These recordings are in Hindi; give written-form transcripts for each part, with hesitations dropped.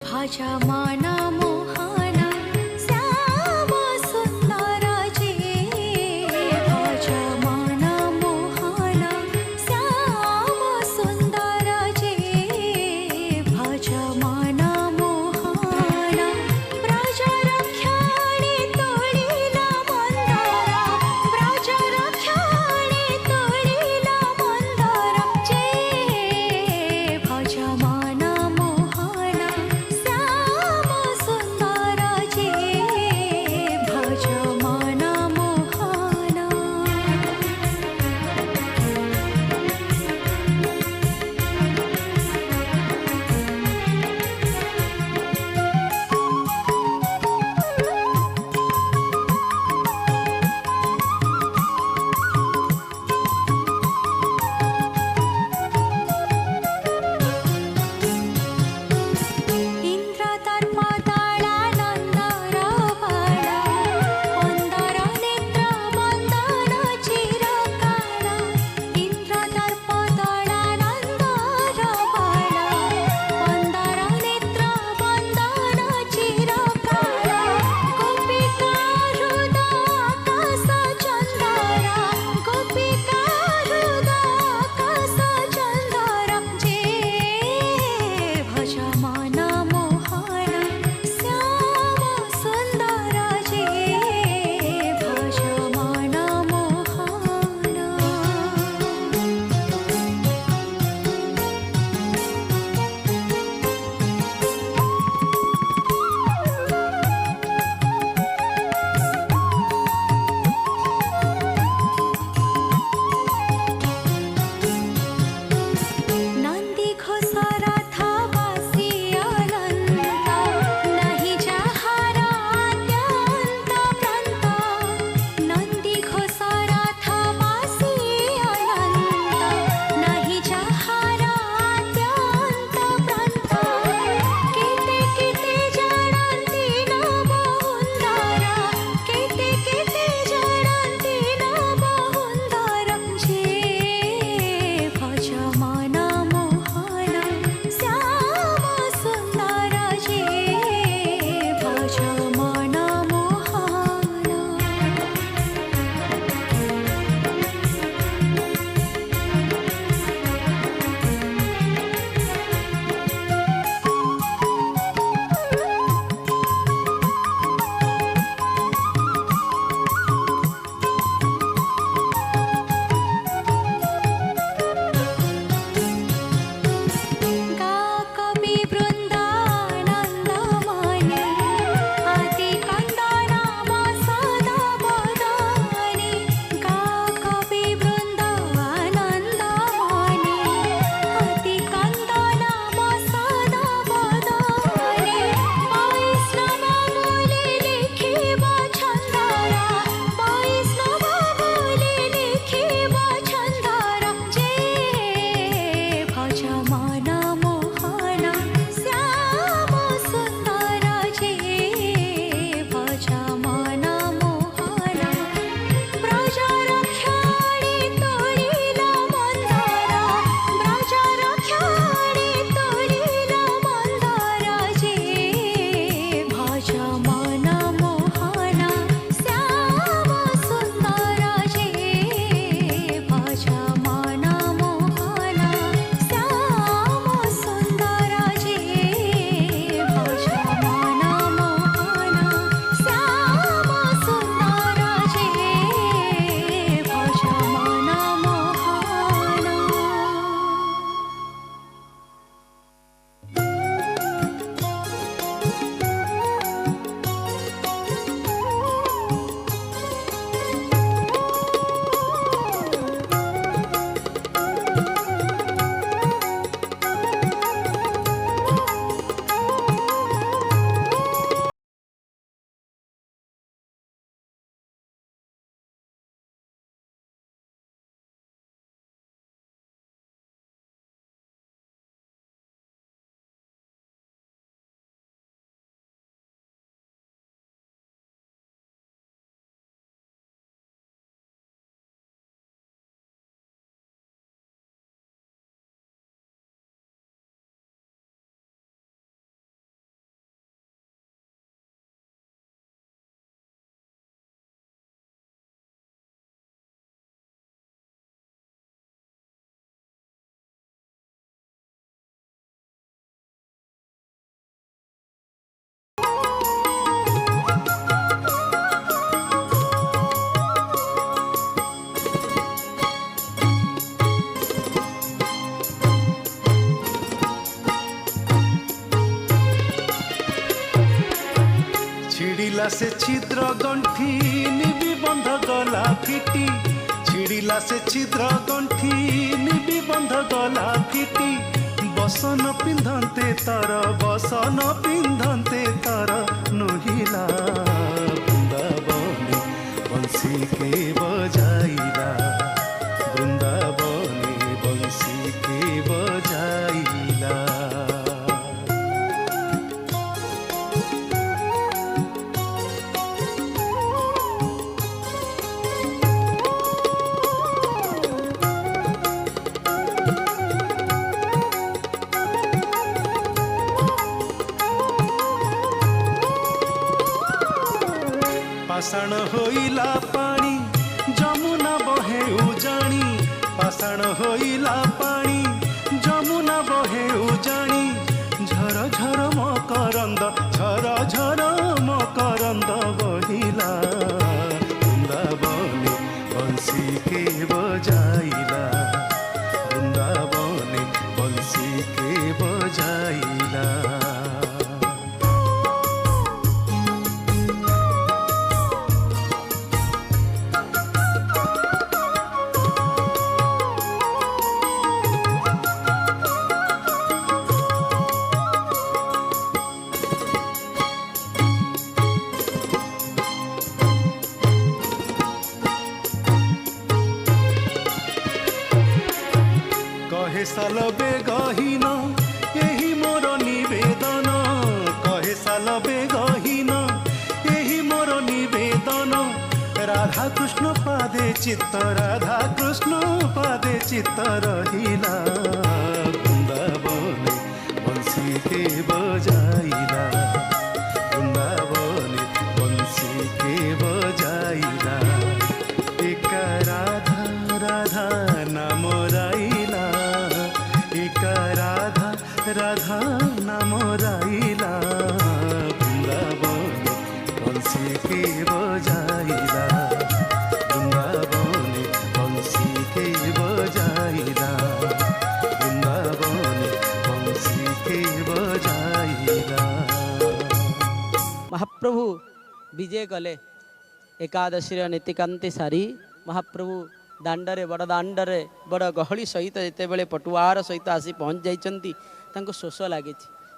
भाजा माना मोहाना श्याम सुंदराचे भाजा माना मोहाना श्याम सुंदराचे भाजा माना मोहाना ब्राजा रख्याने तोडीला मंदारा ब्राजा रख्याने तोडीला मंदारा जे भाजा माना मोहाना श्याम छिड़िला से छिद्र गंठी निबंध गला फिटी छिड़िला से छिद्र गंठी निबंध गला फिटी बसन पिंधते तर बसन पिंधते तर नुहिला वृंदावनी बंसी के बजाइला वृंदावनी बंसी के बजाइला। पाषाण होइला पानी जमुना बहे उजाणी पाषाण होइला पानी जमुना बहे उजाणी झर झर मकरंद झर झर मकरंद बहिला वृंदावनी बंसी के बजाइला वृंदावनी बंसी के बजाइला। कहे साल बेगहीन यही मोर निवेदन कहे साल बेगहीन यही मोर निवेदन राधा कृष्ण पादे चित्त राधा कृष्ण पादे चित्त रहिला वृंदावनी बंसी के बजाइला वृंदावनी बंसी के बजाइला एक राधा राधा नाम राइला एक राधा राधा नाम राइला वृंदावनी बंसी के बजाइला वृंदावनी बंसी के बजाइला वृंदावनी बंसी के बजाइला। महाप्रभु विजय कले एकादशी नीतिकांति सारी महाप्रभु दांडरे बड़ दांडरे बड़ गहली सहित जिते बड़े पटुआर सहित आसी पहुँच जाइछंती तांको शोष लगी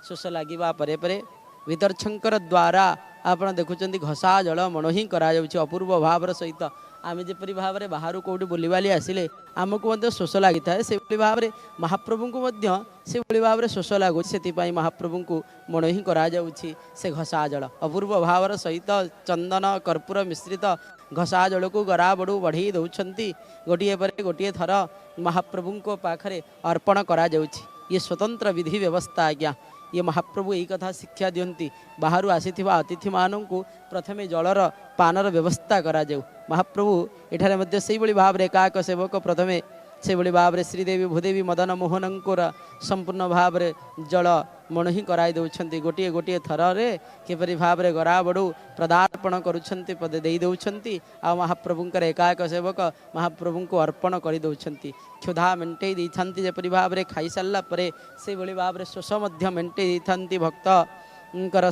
शोष लगिबा परे परे विदर्शंकर द्वारा आपण देखुचंती घसा जल मन ही करा जाउछि अपूर्व भावर सहित आमे जेपरि भाव में बाहर कौटी बुलवाली आसिले आमको शोष लगी था से भाव में महाप्रभु को से भाव में शोष लगुच से महाप्रभु को मन ही करा जाउछि से घसा जल अपूर्व भावर सहित चंदन कर्पूर मिश्रित घसा जल को गरा बड़ू बढ़ी दौरान गोटे पर गोटे थर महाप्रभु को पाखरे अर्पण करा जाउछि ये स्वतंत्र विधि व्यवस्था आज्ञा ये महाप्रभु यही कथा शिक्षा दियंती बाहर आसी अतिथि मानू प्रथमे जलर पानर व्यवस्था करा जाऊ महाप्रभु एठारे मध्य से भाव में एकाक सेवक प्रथमे से भाव में श्रीदेवी भूदेवी मदन मोहनंकर संपूर्ण भाव में जल मन ही कराई दौरान गोटे गोटे थर किपरि भाव में गरा बड़ू पदार्पण करुँच पदे दे दौरान आ महाप्रभुंकर एकाक सेवक महाप्रभु को अर्पण कर दौरान क्षुधा मेन्टे देती जेपरि भाव में खाई सारा पर से भाव में शोष मेन्टे देती भक्त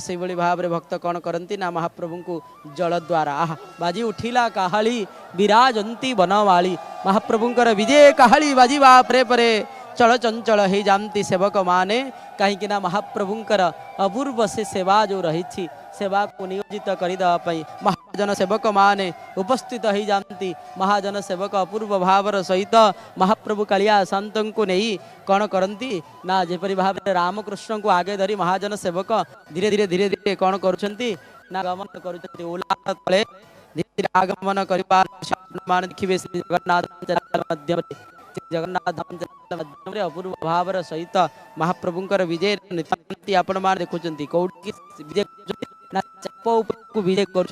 से भाव में भक्त कौन करती ना महाप्रभु को जल द्वारा आह बाजी उठिला काहाली विराजंती बनवाली महाप्रभुंकर विजय काहाली बाजीवा परे परे चल चंचल हो जाती सेवक माने कहीं महाप्रभुंकर अपूर्व से सेवा जो रही सेवा को नियोजित करदेवाई महाजन सेवक माने उपस्थित हो जाती महाजन सेवक अपूर्व भावर सहित महाप्रभु कालिया शांत को नहीं कौन करती ना जेपरि भाव में रामकृष्ण को आगे धरी महाजन सेवक धीरे धीरे धीरे धीरे कौन करुँच ना गमन कर उल्लास तले धीरे धीरे आगमन कर देखिए श्री जगन्नाथ मध्यम जगन्नाथ धाम मध्यम अपूर्व भावर सहित महाप्रभुंकर विजय नीति आपण मान देखुं कौटी विजय ना चाप को विजय कर